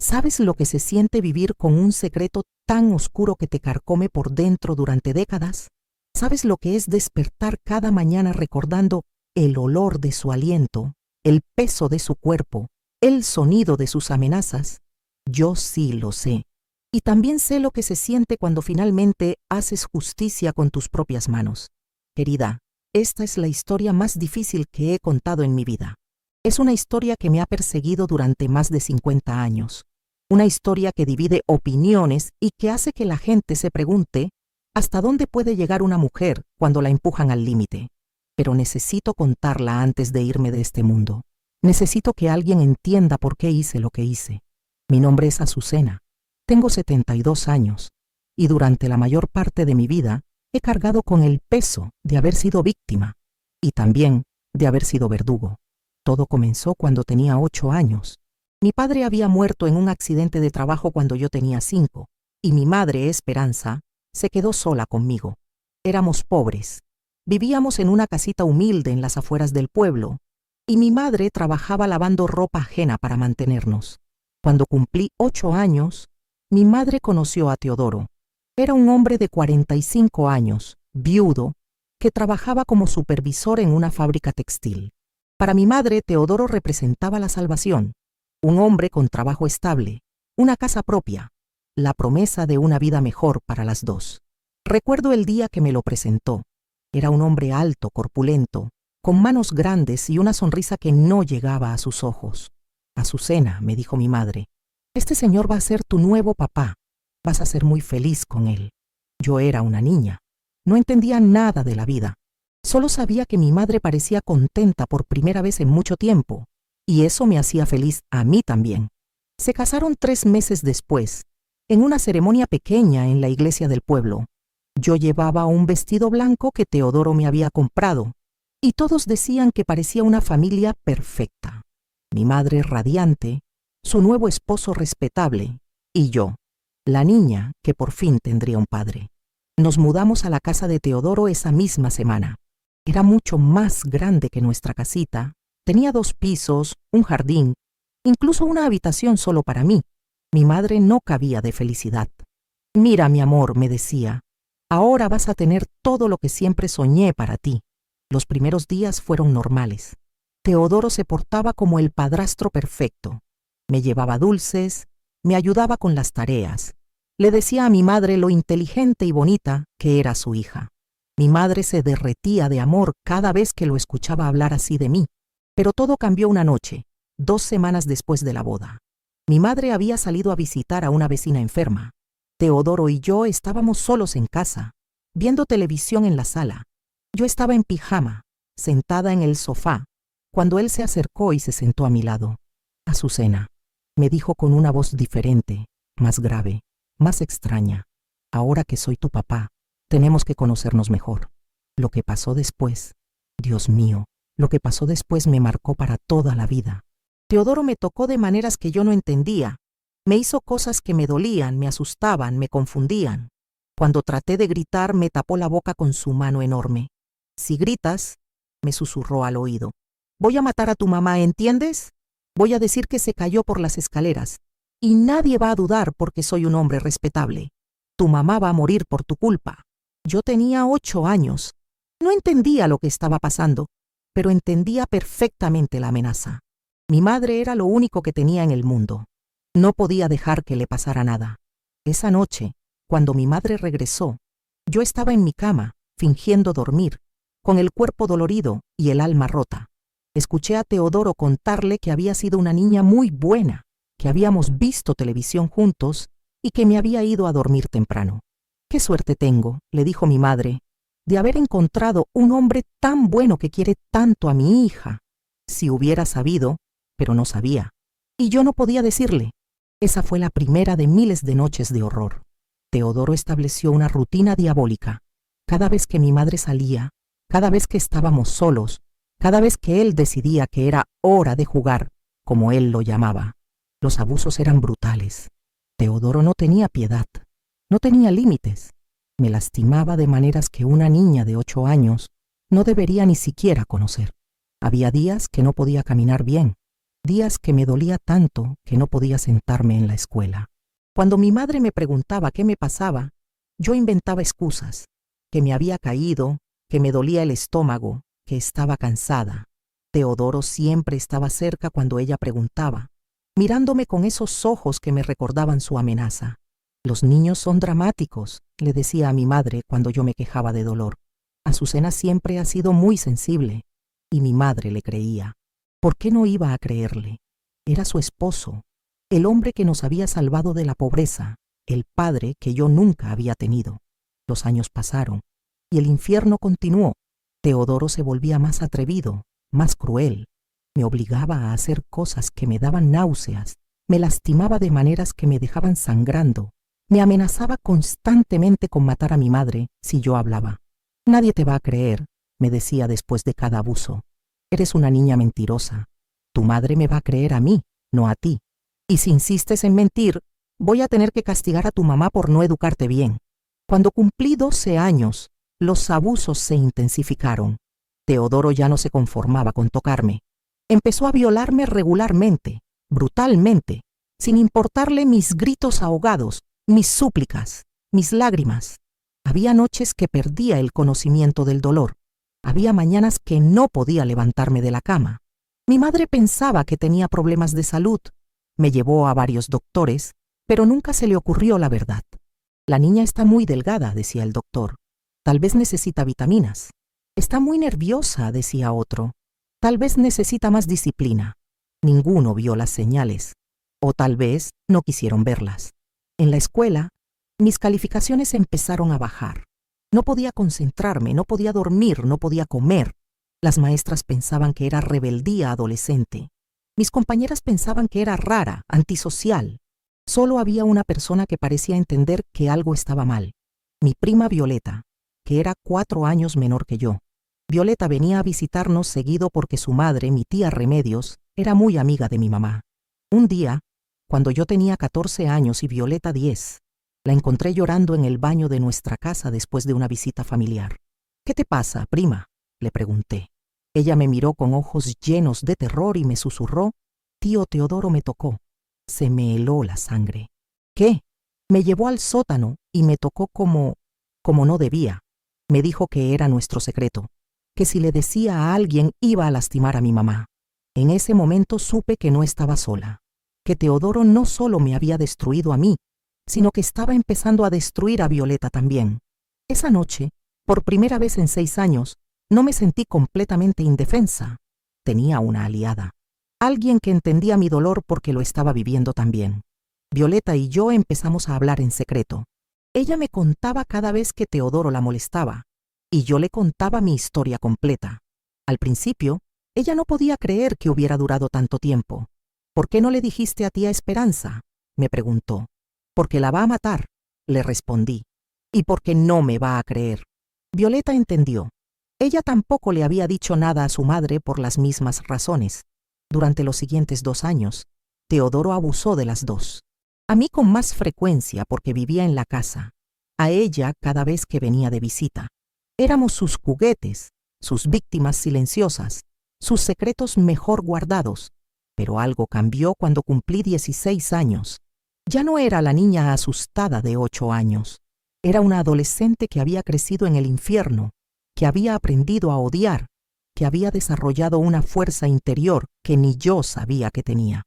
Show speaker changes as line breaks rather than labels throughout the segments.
¿Sabes lo que se siente vivir con un secreto tan oscuro que te carcome por dentro durante décadas? ¿Sabes lo que es despertar cada mañana recordando el olor de su aliento, el peso de su cuerpo, el sonido de sus amenazas? Yo sí lo sé. Y también sé lo que se siente cuando finalmente haces justicia con tus propias manos. Querida, esta es la historia más difícil que he contado en mi vida. Es una historia que me ha perseguido durante más de 50 años. Una historia que divide opiniones y que hace que la gente se pregunte hasta dónde puede llegar una mujer cuando la empujan al límite. Pero necesito contarla antes de irme de este mundo. Necesito que alguien entienda por qué hice lo que hice. Mi nombre es Azucena. Tengo 72 años y durante la mayor parte de mi vida he cargado con el peso de haber sido víctima y también de haber sido verdugo. Todo comenzó cuando tenía 8 años. Mi padre había muerto en un accidente de trabajo cuando yo tenía 5 y mi madre, Esperanza, se quedó sola conmigo. Éramos pobres. Vivíamos en una casita humilde en las afueras del pueblo y mi madre trabajaba lavando ropa ajena para mantenernos. Cuando cumplí 8 años, mi madre conoció a Teodoro. Era un hombre de 45 años, viudo, que trabajaba como supervisor en una fábrica textil. Para mi madre, Teodoro representaba la salvación. Un hombre con trabajo estable, una casa propia, la promesa de una vida mejor para las dos. Recuerdo el día que me lo presentó. Era un hombre alto, corpulento, con manos grandes y una sonrisa que no llegaba a sus ojos. Azucena, me dijo mi madre, este señor va a ser tu nuevo papá. Vas a ser muy feliz con él. Yo era una niña. No entendía nada de la vida. Solo sabía que mi madre parecía contenta por primera vez en mucho tiempo, y eso me hacía feliz a mí también. Se casaron 3 meses después, en una ceremonia pequeña en la iglesia del pueblo. Yo llevaba un vestido blanco que Teodoro me había comprado, y todos decían que parecía una familia perfecta. Mi madre radiante, su nuevo esposo respetable, y yo, la niña que por fin tendría un padre. Nos mudamos a la casa de Teodoro esa misma semana. Era mucho más grande que nuestra casita. Tenía 2 pisos, un jardín, incluso una habitación solo para mí. Mi madre no cabía de felicidad. Mira, mi amor, me decía, ahora vas a tener todo lo que siempre soñé para ti. Los primeros días fueron normales. Teodoro se portaba como el padrastro perfecto. Me llevaba dulces, me ayudaba con las tareas. Le decía a mi madre lo inteligente y bonita que era su hija. Mi madre se derretía de amor cada vez que lo escuchaba hablar así de mí. Pero todo cambió una noche, 2 semanas después de la boda. Mi madre había salido a visitar a una vecina enferma. Teodoro y yo estábamos solos en casa, viendo televisión en la sala. Yo estaba en pijama, sentada en el sofá, cuando él se acercó y se sentó a mi lado. Azucena, me dijo con una voz diferente, más grave, más extraña. Ahora que soy tu papá, tenemos que conocernos mejor. Lo que pasó después, Dios mío, lo que pasó después me marcó para toda la vida. Teodoro me tocó de maneras que yo no entendía. Me hizo cosas que me dolían, me asustaban, me confundían. Cuando traté de gritar, me tapó la boca con su mano enorme. Si gritas, me susurró al oído, voy a matar a tu mamá, ¿entiendes? Voy a decir que se cayó por las escaleras. Y nadie va a dudar porque soy un hombre respetable. Tu mamá va a morir por tu culpa. Yo tenía 8 años. No entendía lo que estaba pasando, pero entendía perfectamente la amenaza. Mi madre era lo único que tenía en el mundo. No podía dejar que le pasara nada. Esa noche, cuando mi madre regresó, yo estaba en mi cama, fingiendo dormir, con el cuerpo dolorido y el alma rota. Escuché a Teodoro contarle que había sido una niña muy buena, que habíamos visto televisión juntos y que me había ido a dormir temprano. «Qué suerte tengo», le dijo mi madre, «de haber encontrado un hombre tan bueno que quiere tanto a mi hija. Si hubiera sabido, pero no sabía. Y yo no podía decirle». Esa fue la primera de miles de noches de horror. Teodoro estableció una rutina diabólica. Cada vez que mi madre salía, cada vez que estábamos solos, cada vez que él decidía que era hora de jugar, como él lo llamaba, los abusos eran brutales. Teodoro no tenía piedad, no tenía límites. Me lastimaba de maneras que una niña de 8 años no debería ni siquiera conocer. Había días que no podía caminar bien. días que me dolía tanto que no podía sentarme en la escuela. Cuando mi madre me preguntaba qué me pasaba, yo inventaba excusas, que me había caído, que me dolía el estómago, que estaba cansada. Teodoro siempre estaba cerca cuando ella preguntaba, mirándome con esos ojos que me recordaban su amenaza. Los niños son dramáticos, le decía a mi madre cuando yo me quejaba de dolor. Azucena siempre ha sido muy sensible, y mi madre le creía. ¿Por qué no iba a creerle? Era su esposo, el hombre que nos había salvado de la pobreza, el padre que yo nunca había tenido. Los años pasaron, y el infierno continuó. Teodoro se volvía más atrevido, más cruel. Me obligaba a hacer cosas que me daban náuseas, me lastimaba de maneras que me dejaban sangrando, me amenazaba constantemente con matar a mi madre si yo hablaba. Nadie te va a creer, me decía después de cada abuso. Eres una niña mentirosa. Tu madre me va a creer a mí, no a ti. Y si insistes en mentir, voy a tener que castigar a tu mamá por no educarte bien. Cuando cumplí 12 años, los abusos se intensificaron. Teodoro ya no se conformaba con tocarme. Empezó a violarme regularmente, brutalmente, sin importarle mis gritos ahogados, mis súplicas, mis lágrimas. Había noches que perdía el conocimiento del dolor. Había mañanas que no podía levantarme de la cama. Mi madre pensaba que tenía problemas de salud. Me llevó a varios doctores, pero nunca se le ocurrió la verdad. La niña está muy delgada, decía el doctor. Tal vez necesita vitaminas. Está muy nerviosa, decía otro. Tal vez necesita más disciplina. Ninguno vio las señales. O tal vez no quisieron verlas. En la escuela, mis calificaciones empezaron a bajar. No podía concentrarme, no podía dormir, no podía comer. Las maestras pensaban que era rebeldía adolescente. Mis compañeras pensaban que era rara, antisocial. Solo había una persona que parecía entender que algo estaba mal. Mi prima Violeta, que era 4 años menor que yo. Violeta venía a visitarnos seguido porque su madre, mi tía Remedios, era muy amiga de mi mamá. Un día, cuando yo tenía 14 años y Violeta 10, la encontré llorando en el baño de nuestra casa después de una visita familiar. ¿Qué te pasa, prima?, le pregunté. Ella me miró con ojos llenos de terror y me susurró: tío Teodoro me tocó. Se me heló la sangre. ¿Qué? Me llevó al sótano y me tocó como no debía. Me dijo que era nuestro secreto, que si le decía a alguien iba a lastimar a mi mamá. En ese momento supe que no estaba sola, que Teodoro no solo me había destruido a mí, sino que estaba empezando a destruir a Violeta también. Esa noche, por primera vez en 6 años, no me sentí completamente indefensa. Tenía una aliada, alguien que entendía mi dolor porque lo estaba viviendo también. Violeta y yo empezamos a hablar en secreto. Ella me contaba cada vez que Teodoro la molestaba, y yo le contaba mi historia completa. Al principio, ella no podía creer que hubiera durado tanto tiempo. ¿Por qué no le dijiste a tía Esperanza?, me preguntó. Porque la va a matar, le respondí, y porque no me va a creer. Violeta entendió. Ella tampoco le había dicho nada a su madre por las mismas razones. Durante los siguientes 2 años, Teodoro abusó de las dos. A mí con más frecuencia porque vivía en la casa. A ella cada vez que venía de visita. Éramos sus juguetes, sus víctimas silenciosas, sus secretos mejor guardados. Pero algo cambió cuando cumplí 16 años. Ya no era la niña asustada de 8 años. Era una adolescente que había crecido en el infierno, que había aprendido a odiar, que había desarrollado una fuerza interior que ni yo sabía que tenía.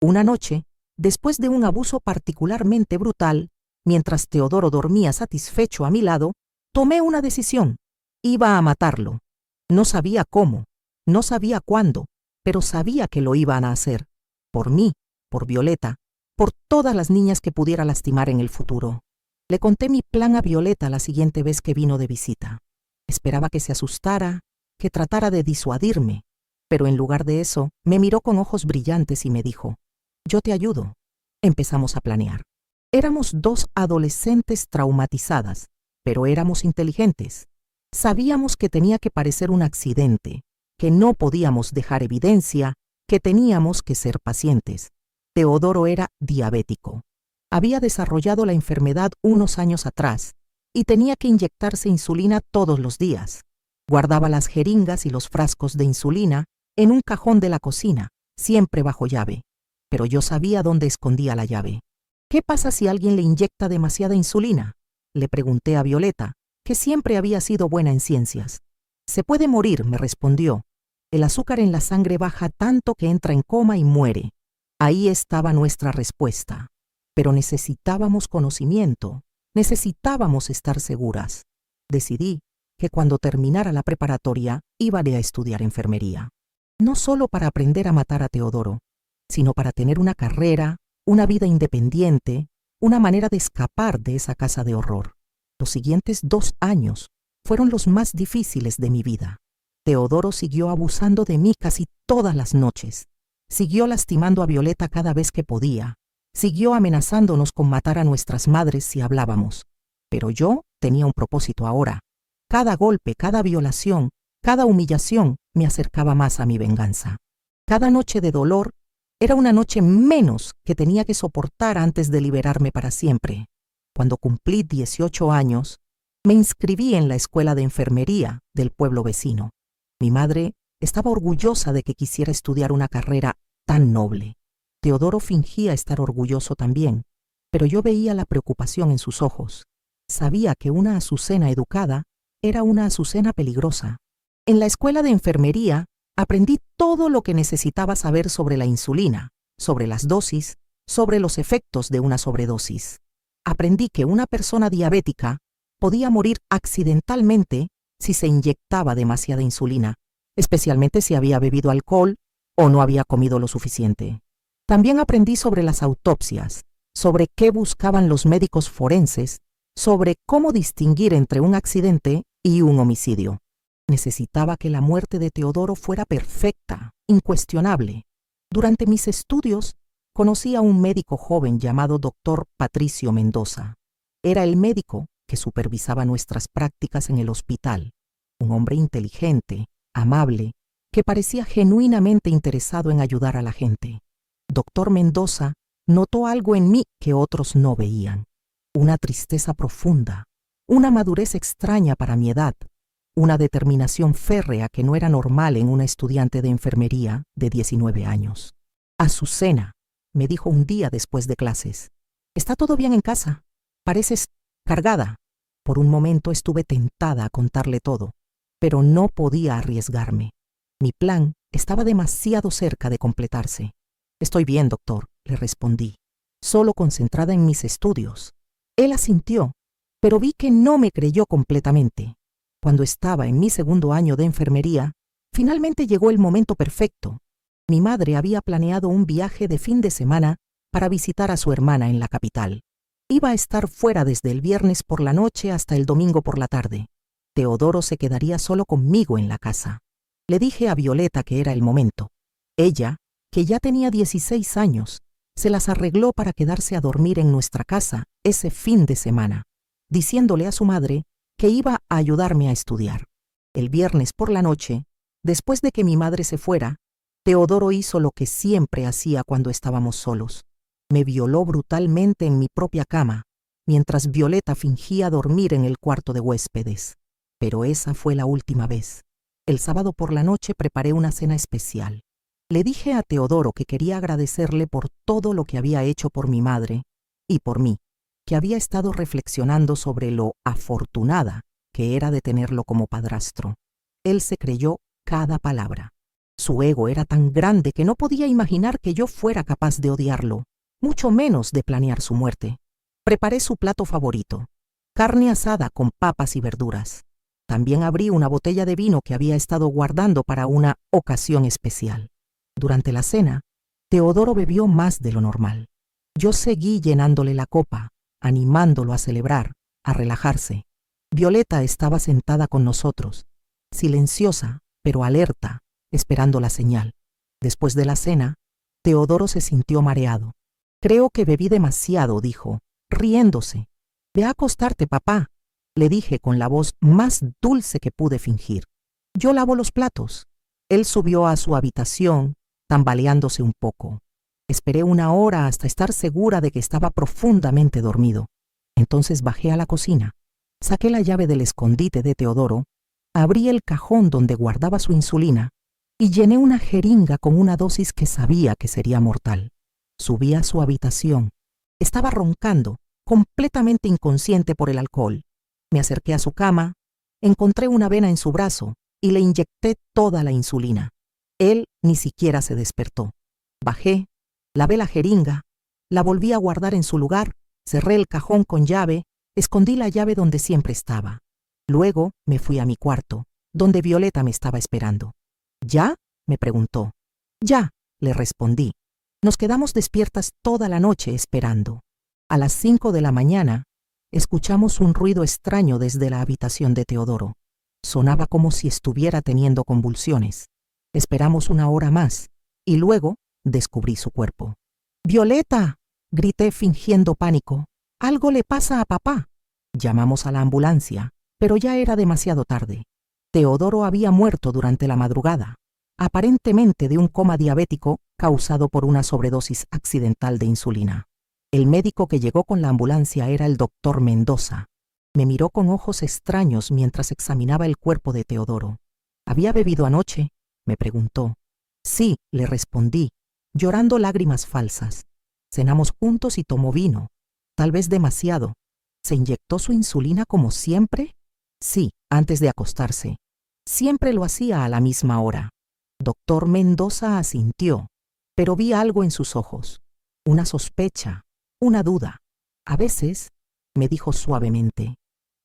Una noche, después de un abuso particularmente brutal, mientras Teodoro dormía satisfecho a mi lado, tomé una decisión. Iba a matarlo. No sabía cómo, no sabía cuándo, pero sabía que lo iban a hacer. Por mí, por Violeta, por todas las niñas que pudiera lastimar en el futuro. Le conté mi plan a Violeta la siguiente vez que vino de visita. Esperaba que se asustara, que tratara de disuadirme, pero en lugar de eso, me miró con ojos brillantes y me dijo: yo te ayudo. Empezamos a planear. Éramos 2 adolescentes traumatizadas, pero éramos inteligentes. Sabíamos que tenía que parecer un accidente, que no podíamos dejar evidencia, que teníamos que ser pacientes. Teodoro era diabético. Había desarrollado la enfermedad unos años atrás y tenía que inyectarse insulina todos los días. Guardaba las jeringas y los frascos de insulina en un cajón de la cocina siempre bajo llave, pero yo sabía dónde escondía la llave. ¿Qué pasa si alguien le inyecta demasiada insulina?, le pregunté a Violeta, que siempre había sido buena en ciencias. Se puede morir, me respondió. El azúcar en la sangre baja tanto que entra en coma y muere. Ahí estaba nuestra respuesta. Pero necesitábamos conocimiento, necesitábamos estar seguras. Decidí que cuando terminara la preparatoria iba a estudiar enfermería. No solo para aprender a matar a Teodoro, sino para tener una carrera, una vida independiente, una manera de escapar de esa casa de horror. Los siguientes 2 años fueron los más difíciles de mi vida. Teodoro siguió abusando de mí casi todas las noches. Siguió lastimando a Violeta cada vez que podía. Siguió amenazándonos con matar a nuestras madres si hablábamos. Pero yo tenía un propósito ahora. Cada golpe, cada violación, cada humillación me acercaba más a mi venganza. Cada noche de dolor era una noche menos que tenía que soportar antes de liberarme para siempre. Cuando cumplí 18 años, me inscribí en la escuela de enfermería del pueblo vecino. Mi madre estaba orgullosa de que quisiera estudiar una carrera tan noble. Teodoro fingía estar orgulloso también, pero yo veía la preocupación en sus ojos. Sabía que una azucena educada era una azucena peligrosa. En la escuela de enfermería aprendí todo lo que necesitaba saber sobre la insulina, sobre las dosis, sobre los efectos de una sobredosis. Aprendí que una persona diabética podía morir accidentalmente si se inyectaba demasiada insulina, especialmente si había bebido alcohol o no había comido lo suficiente. También aprendí sobre las autopsias, sobre qué buscaban los médicos forenses, sobre cómo distinguir entre un accidente y un homicidio. Necesitaba que la muerte de Teodoro fuera perfecta, incuestionable. Durante mis estudios, conocí a un médico joven llamado Dr. Patricio Mendoza. Era el médico que supervisaba nuestras prácticas en el hospital. Un hombre inteligente, amable, que parecía genuinamente interesado en ayudar a la gente. Dr. Mendoza notó algo en mí que otros no veían. Una tristeza profunda, una madurez extraña para mi edad, una determinación férrea que no era normal en una estudiante de enfermería de 19 años. Azucena, me dijo un día después de clases, ¿está todo bien en casa? Pareces cargada. Por un momento estuve tentada a contarle todo, pero no podía arriesgarme. Mi plan estaba demasiado cerca de completarse. Estoy bien, doctor, le respondí, solo concentrada en mis estudios. Él asintió, pero vi que no me creyó completamente. Cuando estaba en mi 2.º año de enfermería, finalmente llegó el momento perfecto. Mi madre había planeado un viaje de fin de semana para visitar a su hermana en la capital. Iba a estar fuera desde el viernes por la noche hasta el domingo por la tarde. Teodoro se quedaría solo conmigo en la casa. Le dije a Violeta que era el momento. Ella, que ya tenía 16 años, se las arregló para quedarse a dormir en nuestra casa ese fin de semana, diciéndole a su madre que iba a ayudarme a estudiar. El viernes por la noche, después de que mi madre se fuera, Teodoro hizo lo que siempre hacía cuando estábamos solos. Me violó brutalmente en mi propia cama, mientras Violeta fingía dormir en el cuarto de huéspedes. Pero esa fue la última vez. El sábado por la noche preparé una cena especial. Le dije a Teodoro que quería agradecerle por todo lo que había hecho por mi madre y por mí, que había estado reflexionando sobre lo afortunada que era de tenerlo como padrastro. Él se creyó cada palabra. Su ego era tan grande que no podía imaginar que yo fuera capaz de odiarlo, mucho menos de planear su muerte. Preparé su plato favorito, carne asada con papas y verduras. También abrí una botella de vino que había estado guardando para una ocasión especial. Durante la cena, Teodoro bebió más de lo normal. Yo seguí llenándole la copa, animándolo a celebrar, a relajarse. Violeta estaba sentada con nosotros, silenciosa, pero alerta, esperando la señal. Después de la cena, Teodoro se sintió mareado. Creo que bebí demasiado, dijo, riéndose. Ve a acostarte, papá, le dije con la voz más dulce que pude fingir. Yo lavo los platos. Él subió a su habitación, tambaleándose un poco. Esperé 1 hora hasta estar segura de que estaba profundamente dormido. Entonces bajé a la cocina, saqué la llave del escondite de Teodoro, abrí el cajón donde guardaba su insulina y llené una jeringa con una dosis que sabía que sería mortal. Subí a su habitación. Estaba roncando, completamente inconsciente por el alcohol. Me acerqué a su cama, encontré una vena en su brazo y le inyecté toda la insulina. Él ni siquiera se despertó. Bajé, lavé la jeringa, la volví a guardar en su lugar, cerré el cajón con llave, escondí la llave donde siempre estaba. Luego me fui a mi cuarto, donde Violeta me estaba esperando. ¿Ya?, me preguntó. Ya, le respondí. Nos quedamos despiertas toda la noche esperando. A las 5 de la mañana, escuchamos un ruido extraño desde la habitación de Teodoro. Sonaba como si estuviera teniendo convulsiones. Esperamos una hora más, y luego descubrí su cuerpo. ¡Violeta!, grité fingiendo pánico. «Algo le pasa a papá». Llamamos a la ambulancia, pero ya era demasiado tarde. Teodoro había muerto durante la madrugada, aparentemente de un coma diabético causado por una sobredosis accidental de insulina. El médico que llegó con la ambulancia era el doctor Mendoza. Me miró con ojos extraños mientras examinaba el cuerpo de Teodoro. «¿Había bebido anoche?», me preguntó. «Sí», le respondí, llorando lágrimas falsas. «Cenamos juntos y tomó vino, tal vez demasiado». «¿Se inyectó su insulina como siempre?». «Sí, antes de acostarse. Siempre lo hacía a la misma hora». Doctor Mendoza asintió, pero vi algo en sus ojos. Una sospecha, una duda. «A veces», me dijo suavemente,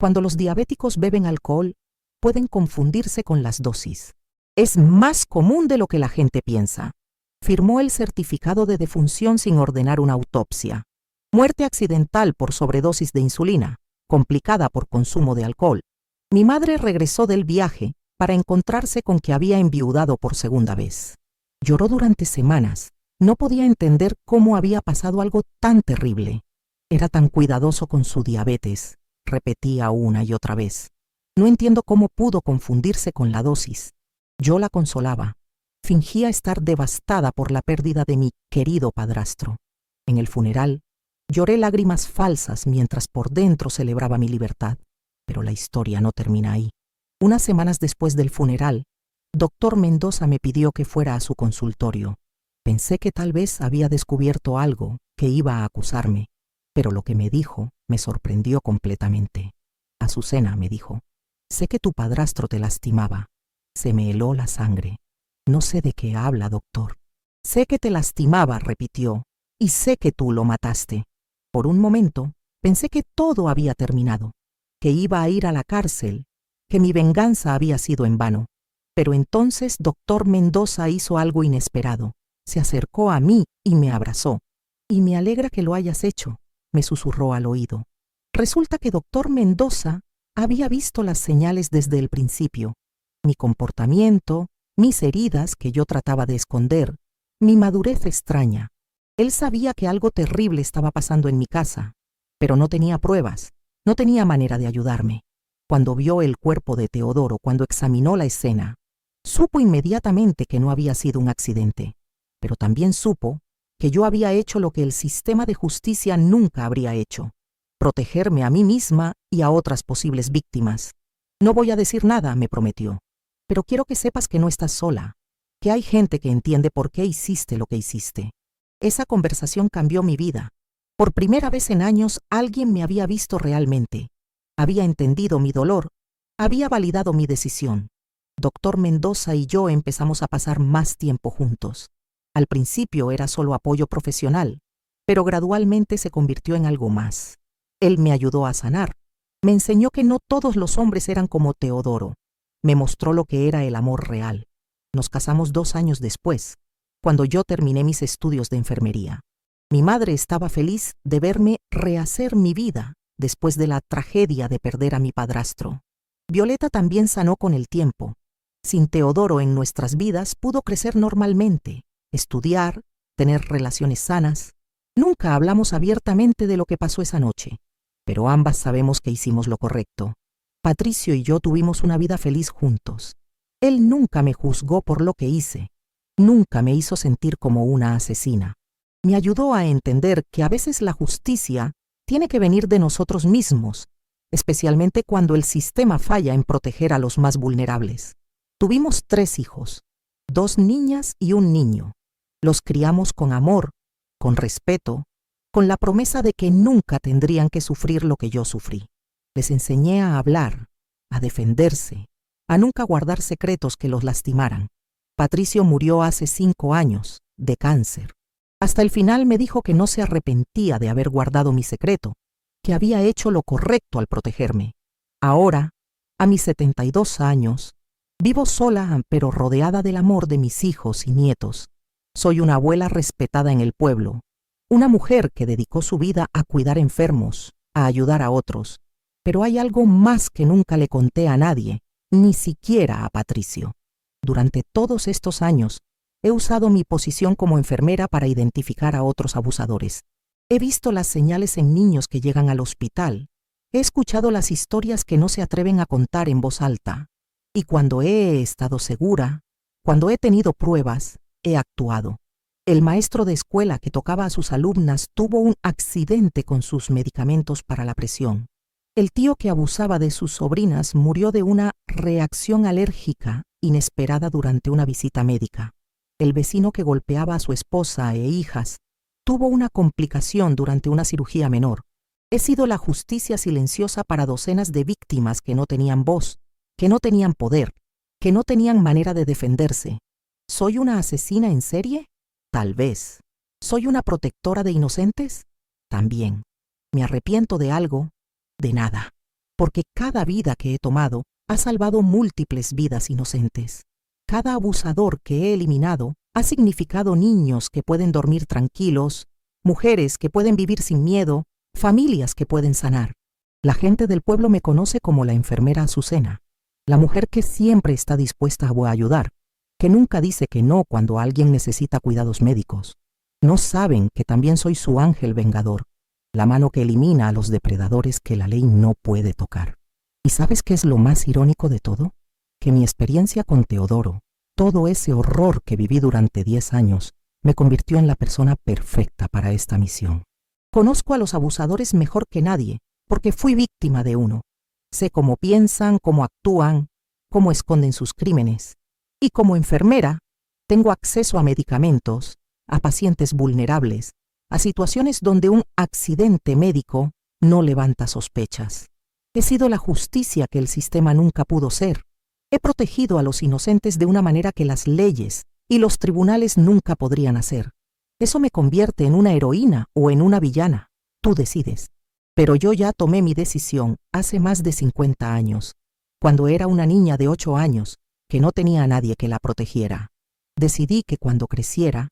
«cuando los diabéticos beben alcohol, pueden confundirse con las dosis. Es más común de lo que la gente piensa». Firmó el certificado de defunción sin ordenar una autopsia. Muerte accidental por sobredosis de insulina, complicada por consumo de alcohol. Mi madre regresó del viaje para encontrarse con que había enviudado por segunda vez. Lloró durante semanas. No podía entender cómo había pasado algo tan terrible. Era tan cuidadoso con su diabetes, repetía una y otra vez. No entiendo cómo pudo confundirse con la dosis. Yo la consolaba. Fingía estar devastada por la pérdida de mi querido padrastro. En el funeral, lloré lágrimas falsas mientras por dentro celebraba mi libertad. Pero la historia no termina ahí. Unas semanas después del funeral, doctor Mendoza me pidió que fuera a su consultorio. Pensé que tal vez había descubierto algo que iba a acusarme, pero lo que me dijo me sorprendió completamente. «Azucena», me dijo, «sé que tu padrastro te lastimaba». Se me heló la sangre. «No sé de qué habla, doctor». «Sé que te lastimaba», repitió, «y sé que tú lo mataste». Por un momento pensé que todo había terminado, que iba a ir a la cárcel, que mi venganza había sido en vano. Pero entonces doctor Mendoza hizo algo inesperado. Se acercó a mí y me abrazó. «Y me alegra que lo hayas hecho», me susurró al oído. Resulta que doctor Mendoza había visto las señales desde el principio. Mi comportamiento, mis heridas que yo trataba de esconder, mi madurez extraña. Él sabía que algo terrible estaba pasando en mi casa, pero no tenía pruebas, no tenía manera de ayudarme. Cuando vio el cuerpo de Teodoro, cuando examinó la escena, supo inmediatamente que no había sido un accidente, pero también supo que yo había hecho lo que el sistema de justicia nunca habría hecho: protegerme a mí misma y a otras posibles víctimas. «No voy a decir nada», me prometió, «pero quiero que sepas que no estás sola, que hay gente que entiende por qué hiciste lo que hiciste». Esa conversación cambió mi vida. Por primera vez en años alguien me había visto realmente. Había entendido mi dolor, había validado mi decisión. Doctor Mendoza y yo empezamos a pasar más tiempo juntos. Al principio era solo apoyo profesional, pero gradualmente se convirtió en algo más. Él me ayudó a sanar. Me enseñó que no todos los hombres eran como Teodoro. Me mostró lo que era el amor real. Nos casamos 2 años después, cuando yo terminé mis estudios de enfermería. Mi madre estaba feliz de verme rehacer mi vida después de la tragedia de perder a mi padrastro. Violeta también sanó con el tiempo. Sin Teodoro en nuestras vidas pudo crecer normalmente, estudiar, tener relaciones sanas. Nunca hablamos abiertamente de lo que pasó esa noche, pero ambas sabemos que hicimos lo correcto. Patricio y yo tuvimos una vida feliz juntos. Él nunca me juzgó por lo que hice, nunca me hizo sentir como una asesina. Me ayudó a entender que a veces la justicia tiene que venir de nosotros mismos, especialmente cuando el sistema falla en proteger a los más vulnerables. Tuvimos 3 hijos. 2 niñas y un niño. Los criamos con amor, con respeto, con la promesa de que nunca tendrían que sufrir lo que yo sufrí. Les enseñé a hablar, a defenderse, a nunca guardar secretos que los lastimaran. Patricio murió hace 5 años, de cáncer. Hasta el final me dijo que no se arrepentía de haber guardado mi secreto, que había hecho lo correcto al protegerme. Ahora, a mis 72 años, vivo sola pero rodeada del amor de mis hijos y nietos. Soy una abuela respetada en el pueblo, una mujer que dedicó su vida a cuidar enfermos, a ayudar a otros. Pero hay algo más que nunca le conté a nadie, ni siquiera a Patricio. Durante todos estos años, he usado mi posición como enfermera para identificar a otros abusadores. He visto las señales en niños que llegan al hospital. He escuchado las historias que no se atreven a contar en voz alta. Y cuando he estado segura, cuando he tenido pruebas, he actuado. El maestro de escuela que tocaba a sus alumnas tuvo un accidente con sus medicamentos para la presión. El tío que abusaba de sus sobrinas murió de una reacción alérgica inesperada durante una visita médica. El vecino que golpeaba a su esposa e hijas tuvo una complicación durante una cirugía menor. He sido la justicia silenciosa para docenas de víctimas que no tenían voz, que no tenían poder, que no tenían manera de defenderse. ¿Soy una asesina en serie? Tal vez. ¿Soy una protectora de inocentes? También. ¿Me arrepiento de algo? De nada. Porque cada vida que he tomado ha salvado múltiples vidas inocentes. Cada abusador que he eliminado ha significado niños que pueden dormir tranquilos, mujeres que pueden vivir sin miedo, familias que pueden sanar. La gente del pueblo me conoce como la enfermera Azucena, la mujer que siempre está dispuesta a ayudar, que nunca dice que no cuando alguien necesita cuidados médicos. No saben que también soy su ángel vengador, la mano que elimina a los depredadores que la ley no puede tocar. ¿Y sabes qué es lo más irónico de todo? Que mi experiencia con Teodoro, todo ese horror que viví durante 10 años, me convirtió en la persona perfecta para esta misión. Conozco a los abusadores mejor que nadie, porque fui víctima de uno. Sé cómo piensan, cómo actúan, cómo esconden sus crímenes. Y como enfermera, tengo acceso a medicamentos, a pacientes vulnerables, a situaciones donde un accidente médico no levanta sospechas. He sido la justicia que el sistema nunca pudo ser. He protegido a los inocentes de una manera que las leyes y los tribunales nunca podrían hacer. Eso me convierte en una heroína o en una villana. Tú decides. Pero yo ya tomé mi decisión hace más de 50 años, cuando era una niña de 8 años, que no tenía a nadie que la protegiera. Decidí que cuando creciera,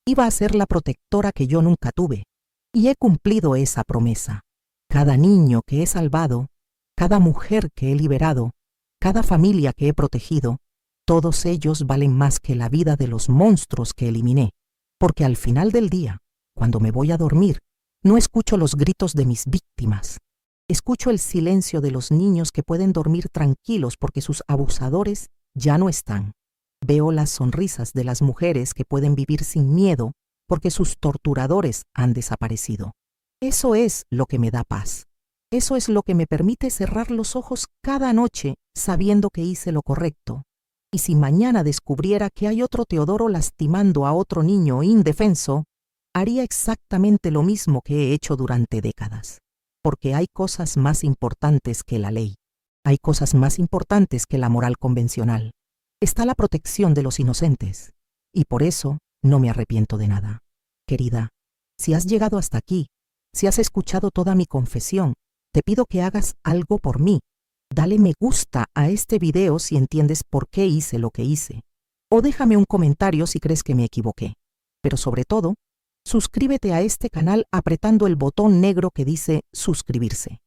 iba a ser la protectora que yo nunca tuve. Y he cumplido esa promesa. Cada niño que he salvado, cada mujer que he liberado, cada familia que he protegido, todos ellos valen más que la vida de los monstruos que eliminé. Porque al final del día, cuando me voy a dormir, no escucho los gritos de mis víctimas. Escucho el silencio de los niños que pueden dormir tranquilos porque sus abusadores ya no están. Veo las sonrisas de las mujeres que pueden vivir sin miedo porque sus torturadores han desaparecido. Eso es lo que me da paz. Eso es lo que me permite cerrar los ojos cada noche sabiendo que hice lo correcto. Y si mañana descubriera que hay otro Teodoro lastimando a otro niño indefenso, haría exactamente lo mismo que he hecho durante décadas. Porque hay cosas más importantes que la ley. Hay cosas más importantes que la moral convencional. Está la protección de los inocentes. Y por eso no me arrepiento de nada. Querida, si has llegado hasta aquí, si has escuchado toda mi confesión, te pido que hagas algo por mí. Dale me gusta a este video si entiendes por qué hice lo que hice. O déjame un comentario si crees que me equivoqué. Pero sobre todo, suscríbete a este canal apretando el botón negro que dice suscribirse.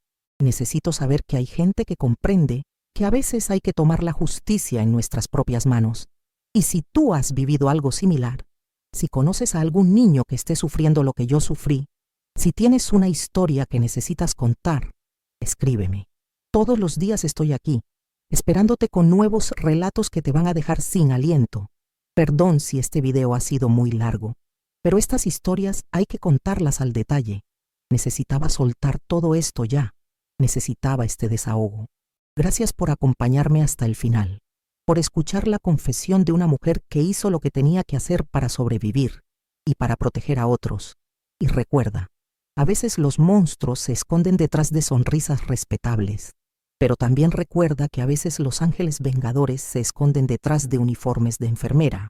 Necesito saber que hay gente que comprende que a veces hay que tomar la justicia en nuestras propias manos. Y si tú has vivido algo similar, si conoces a algún niño que esté sufriendo lo que yo sufrí, si tienes una historia que necesitas contar, escríbeme. Todos los días estoy aquí, esperándote con nuevos relatos que te van a dejar sin aliento. Perdón si este video ha sido muy largo, pero estas historias hay que contarlas al detalle. Necesitaba soltar todo esto ya. Necesitaba este desahogo. Gracias por acompañarme hasta el final. por escuchar la confesión de una mujer que hizo lo que tenía que hacer para sobrevivir y para proteger a otros. Y recuerda, a veces los monstruos se esconden detrás de sonrisas respetables, pero también recuerda que a veces los ángeles vengadores se esconden detrás de uniformes de enfermera.